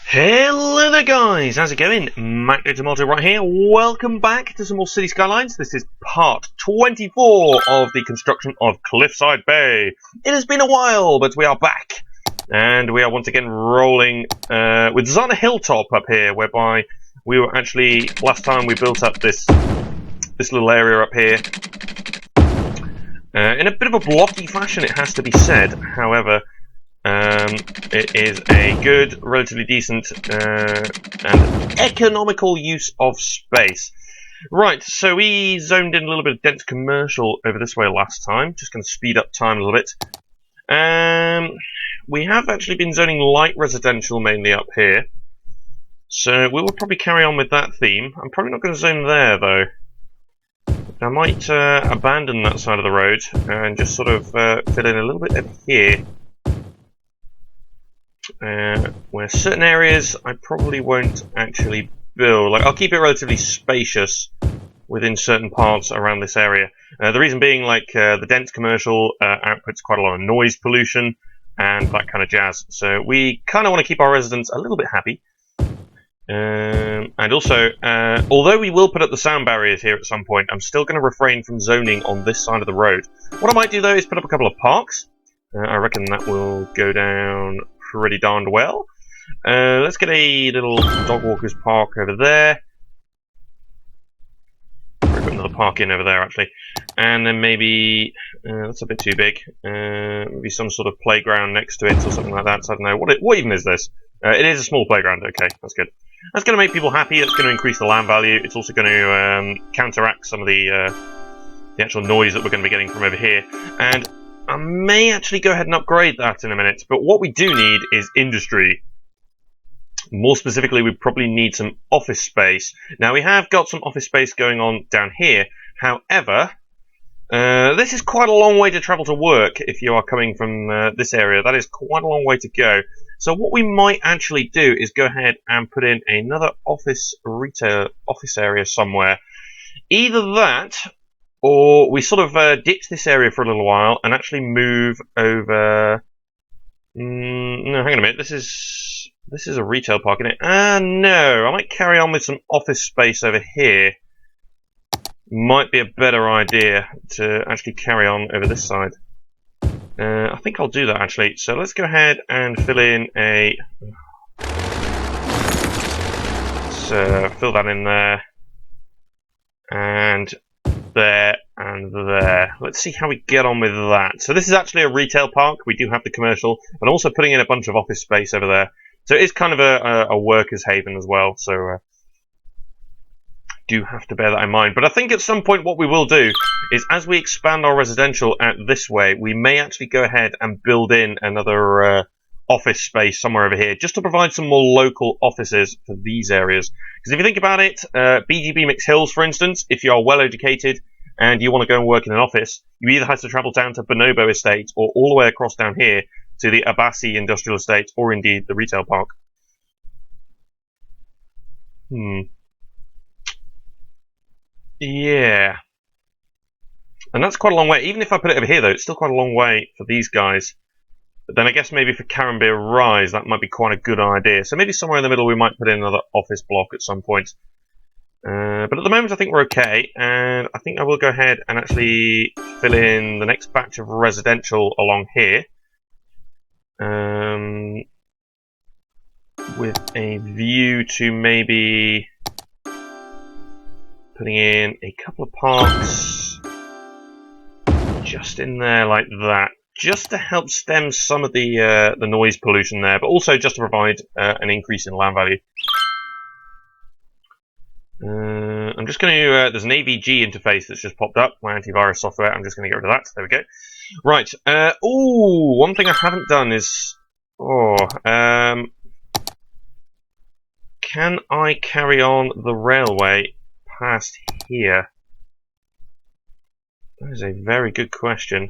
Hello there guys, how's it going? MacDoTomato right here. Welcome back to some more City Skylines. This is part 24 of the construction of Cliffside Bay. It has been a while, but we are back. And we are once again rolling with Zana Hilltop up here, whereby we were actually, last time we built up this little area up here. In a bit of a blocky fashion, it has to be said, however. It is a good, relatively decent, and economical use of space. Right, so we zoned in a little bit of dense commercial over this way last time. Just going to speed up time a little bit. We have actually been zoning light residential mainly up here. So we will probably carry on with that theme. I'm probably not going to zone there, though. I might abandon that side of the road and just sort of fill in a little bit over here. Where certain areas I probably won't actually build. Like, I'll keep it relatively spacious within certain parts around this area. The reason being, like, the dense commercial outputs quite a lot of noise pollution and that kind of jazz. So we kind of want to keep our residents a little bit happy. And also, although we will put up the sound barriers here at some point, I'm still going to refrain from zoning on this side of the road. What I might do, though, is put up a couple of parks. I reckon that will go down pretty darned well. Let's get a little dog walkers park over there. We'll put another park in over there, actually. And then maybe, that's a bit too big, maybe some sort of playground next to it or something like that. So I don't know, what even is this? It is a small playground, okay, that's good. That's going to make people happy, that's going to increase the land value, it's also going to counteract some of the actual noise that we're going to be getting from over here. And I may actually go ahead and upgrade that in a minute, but what we do need is industry. More specifically, we probably need some office space. Now, we have got some office space going on down here. However, this is quite a long way to travel to work if you are coming from this area. That is quite a long way to go. So what we might actually do is go ahead and put in another retail office area somewhere. Either that, or we sort of ditch this area for a little while and actually move over. No, hang on a minute. This is a retail park, isn't it? No. I might carry on with some office space over here. Might be a better idea to actually carry on over this side. I think I'll do that actually. So let's go ahead and fill in a. So fill that in there. And there and there. Let's see how we get on with that. So this is actually a retail park. We do have the commercial, and also putting in a bunch of office space over there. So it is kind of a workers' haven as well. So do have to bear that in mind. But I think at some point what we will do is, as we expand our residential out this way, we may actually go ahead and build in another office space somewhere over here, just to provide some more local offices for these areas. Because if you think about it, BGB Mix Hills, for instance, if you are well educated and you want to go and work in an office, you either have to travel down to Bonobo Estate or all the way across down here to the Abassi Industrial Estate, or indeed the retail park. Yeah. And that's quite a long way. Even if I put it over here, though, it's still quite a long way for these guys. But then I guess maybe for Carambir Rise, that might be quite a good idea. So maybe somewhere in the middle we might put in another office block at some point. But at the moment I think we're okay. And I think I will go ahead and actually fill in the next batch of residential along here. With a view to maybe putting in a couple of parks just in there like that, just to help stem some of the noise pollution there, but also just to provide an increase in land value. I'm just going to, there's an AVG interface that's just popped up, my antivirus software. I'm just going to get rid of that. There we go. Right. One thing I haven't done is, can I carry on the railway past here? That is a very good question.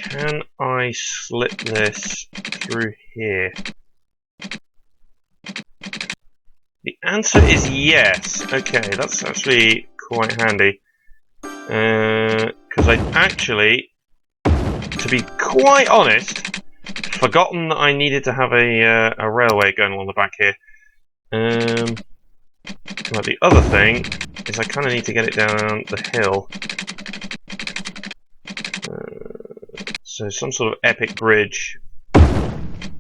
Can I slip this through here? The answer is yes. Okay, that's actually quite handy. Because because I'd actually, to be quite honest, forgotten that I needed to have a railway going along the back here. Well, the other thing is I kind of need to get it down the hill. So some sort of epic bridge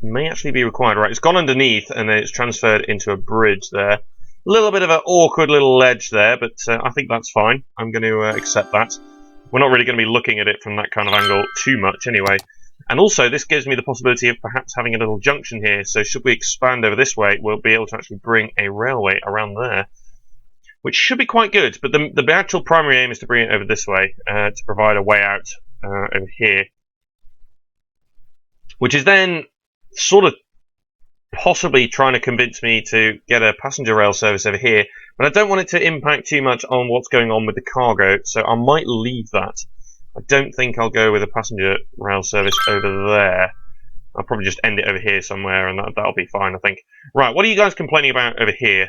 may actually be required. Right, it's gone underneath and then it's transferred into a bridge there. A little bit of an awkward little ledge there, but I think that's fine. I'm going to accept that. We're not really going to be looking at it from that kind of angle too much anyway. And also, this gives me the possibility of perhaps having a little junction here. So should we expand over this way, we'll be able to actually bring a railway around there, which should be quite good. But the actual primary aim is to bring it over this way to provide a way out over here, which is then sort of possibly trying to convince me to get a passenger rail service over here, but I don't want it to impact too much on what's going on with the cargo, so I might leave that. I don't think I'll go with a passenger rail service over there. I'll probably just end it over here somewhere, and that'll be fine, I think. Right, what are you guys complaining about over here?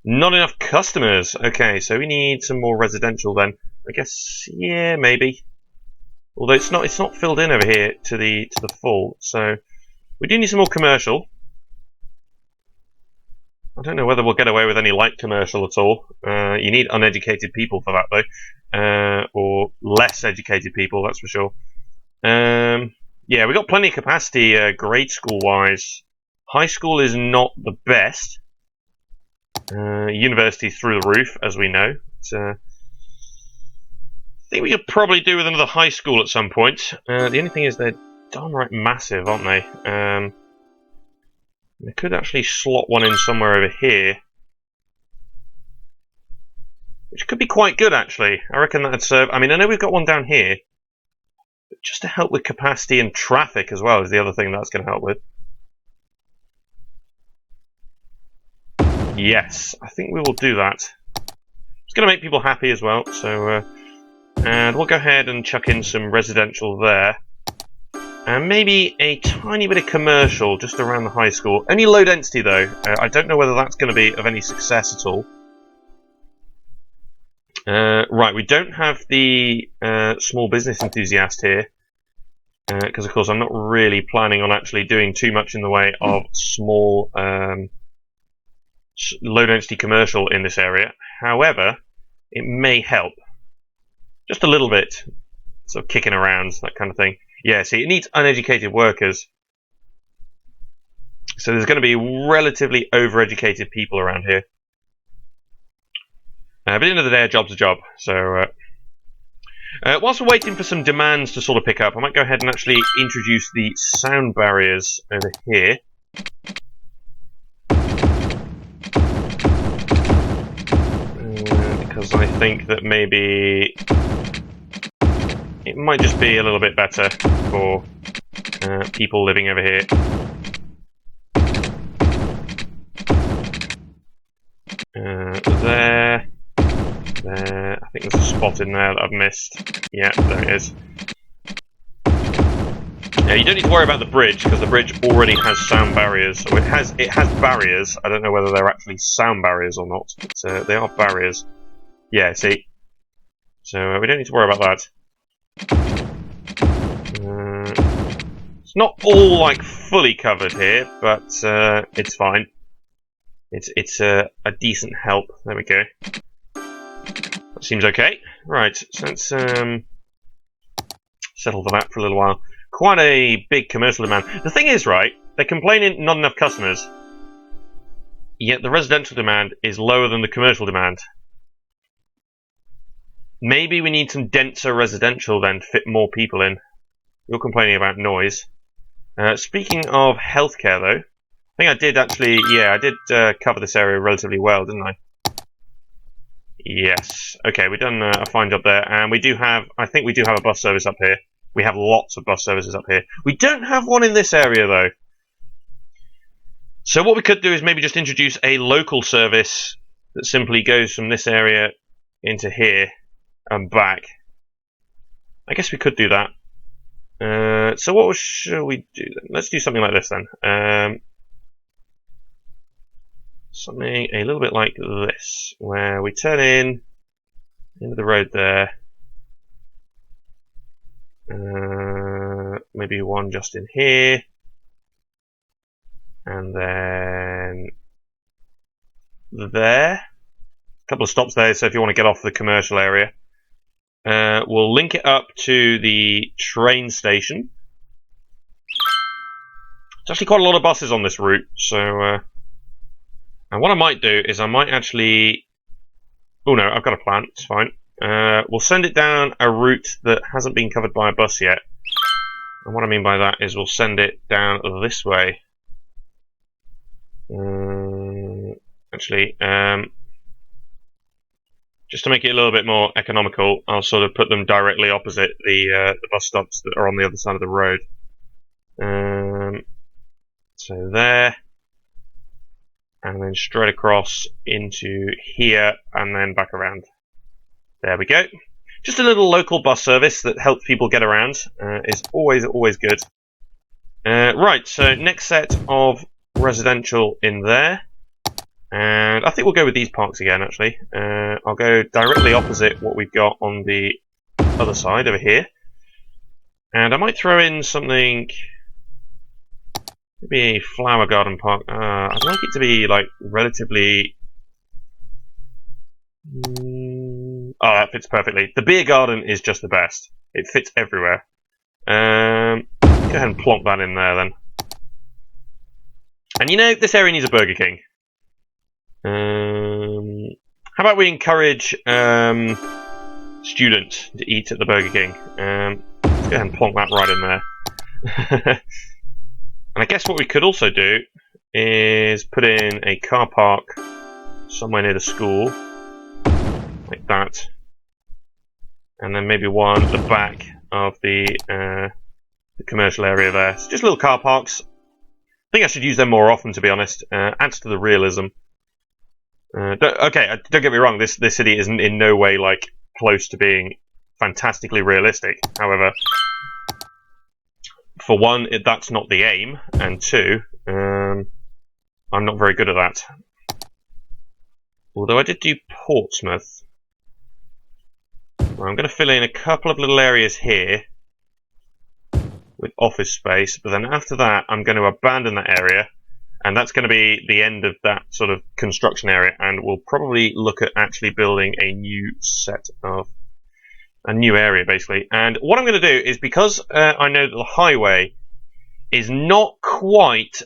Not enough customers. Okay, so we need some more residential then. I guess, yeah, maybe. Although it's not filled in over here to the full, so we do need some more commercial. I don't know whether we'll get away with any light commercial at all. You need uneducated people for that, though. Or less educated people, that's for sure. Yeah, we've got plenty of capacity grade school-wise. High school is not the best. University through the roof, as we know. I think we could probably do with another high school at some point. The only thing is they're downright massive, aren't they? They could actually slot one in somewhere over here, which could be quite good, actually. I reckon that'd serve. I mean, I know we've got one down here, but just to help with capacity and traffic as well is the other thing that's going to help with. Yes, I think we will do that. It's going to make people happy as well, so... and we'll go ahead and chuck in some residential there. And maybe a tiny bit of commercial just around the high school. Only low density, though. I don't know whether that's going to be of any success at all. Right, we don't have the small business enthusiast here. Because, of course, I'm not really planning on actually doing too much in the way of small... low-density commercial in this area. However, it may help. Just a little bit. Sort of kicking around, that kind of thing. Yeah, see, it needs uneducated workers. So there's going to be relatively overeducated people around here. But at the end of the day, a job's a job. So, whilst we're waiting for some demands to sort of pick up, I might go ahead and actually introduce the sound barriers over here. Because I think that maybe it might just be a little bit better for people living over here. There. I think there's a spot in there that I've missed. Yeah, there it is. Yeah, you don't need to worry about the bridge because the bridge already has sound barriers. So it has barriers. I don't know whether they're actually sound barriers or not, but they are barriers. Yeah, see. So we don't need to worry about that. It's not all like fully covered here, but it's fine. It's a decent help. There we go. That seems okay. Right, so let's settle for that for a little while. Quite a big commercial demand. The thing is, right, they're complaining not enough customers, yet the residential demand is lower than the commercial demand. Maybe we need some denser residential then to fit more people in. You're complaining about noise. Speaking of healthcare, though, I think I did actually, yeah, I did cover this area relatively well, didn't I? Yes. Okay, we've done a fine job there, and we do have, I think we do have a bus service up here. We have lots of bus services up here. We don't have one in this area, though. So what we could do is maybe just introduce a local service that simply goes from this area into here and back. I guess we could do that. So what shall we do then? Let's do something like this then. Something a little bit like this, where we turn in into the road there, Maybe one just in here. And then there. A couple of stops there, so if you want to get off the commercial area. We'll link it up to the train station. There's actually quite a lot of buses on this route, so... and what I might do is I might actually... Oh no, I've got a plan, it's fine. We'll send it down a route that hasn't been covered by a bus yet. And what I mean by that is we'll send it down this way. Actually, just to make it a little bit more economical, I'll sort of put them directly opposite the bus stops that are on the other side of the road. So there, and then straight across into here, and then back around. There we go. Just a little local bus service that helps people get around. Is always good. Right, so next set of residential in there. And I think we'll go with these parks again, actually. I'll go directly opposite what we've got on the other side over here. And I might throw in something... Maybe a flower garden park. I'd like it to be, like, relatively... Oh, that fits perfectly. The beer garden is just the best. It fits everywhere. Go ahead and plonk that in there, then. And you know, this area needs a Burger King. How about we encourage students to eat at the Burger King? Let's go ahead and plonk that right in there. And I guess what we could also do is put in a car park somewhere near the school, like that, and then maybe one at the back of the commercial area there. So just little car parks. I think I should use them more often, to be honest. Adds to the realism. Don't get me wrong. This city isn't in no way like close to being fantastically realistic. However, for one, that's not the aim, and two, I'm not very good at that. Although I did do Portsmouth. Well, I'm going to fill in a couple of little areas here with office space, but then after that I'm going to abandon that area, and that's going to be the end of that sort of construction area, and we'll probably look at actually building a new area, basically. And what I'm going to do is, because I know that the highway is not quite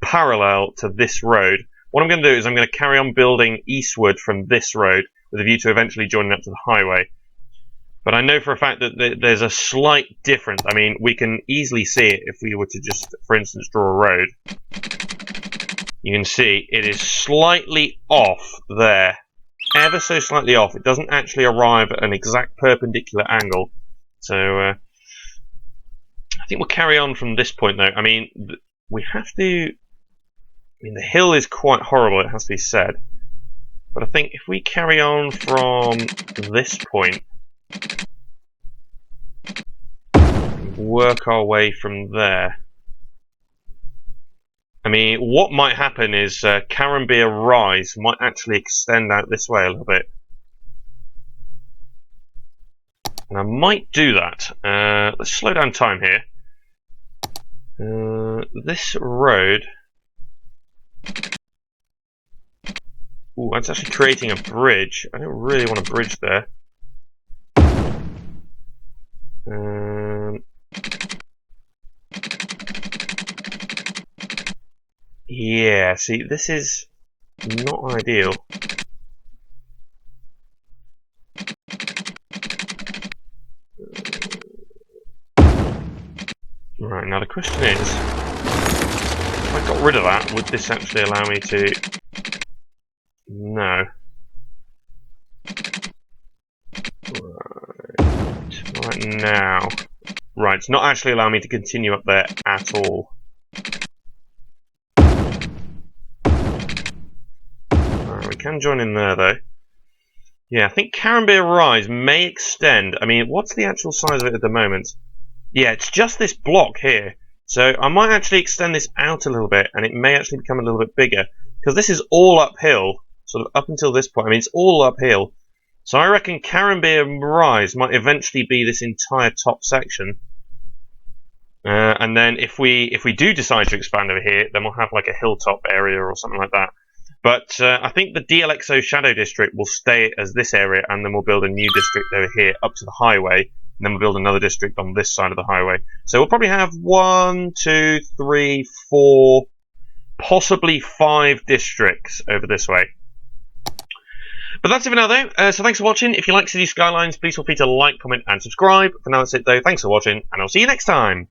parallel to this road, what I'm going to do is I'm going to carry on building eastward from this road with a view to eventually joining up to the highway. But I know for a fact that there's a slight difference. I mean, we can easily see it if we were to just, for instance, draw a road. You can see it is slightly off there. Ever so slightly off. It doesn't actually arrive at an exact perpendicular angle. So, I think we'll carry on from this point, though. I mean, we have to... I mean, the hill is quite horrible, it has to be said. But I think if we carry on from this point... work our way from there. I mean, what might happen is Carambeer Rise might actually extend out this way a little bit. And I might do that. Let's slow down time here. This road... Ooh, that's actually creating a bridge. I don't really want a bridge there. Yeah, see, this is not ideal. Right, now the question is, if I got rid of that, would this actually allow me to... No. Right now. Right, it's not actually allowing me to continue up there at all. We can join in there, though. Yeah, I think Carambeer Rise may extend. I mean, what's the actual size of it at the moment? Yeah, it's just this block here. So I might actually extend this out a little bit, and it may actually become a little bit bigger. Because this is all uphill, sort of up until this point. I mean, it's all uphill. So I reckon Carambir Rise might eventually be this entire top section. And then if we do decide to expand over here, then we'll have like a hilltop area or something like that. But I think the DLXO Shadow District will stay as this area, and then we'll build a new district over here up to the highway, and then we'll build another district on this side of the highway. So we'll probably have 1, 2, 3, 4, possibly 5 districts over this way. But that's it for now, though. So thanks for watching. If you like City Skylines, please feel free to like, comment, and subscribe. For now, that's it, though. Thanks for watching, and I'll see you next time.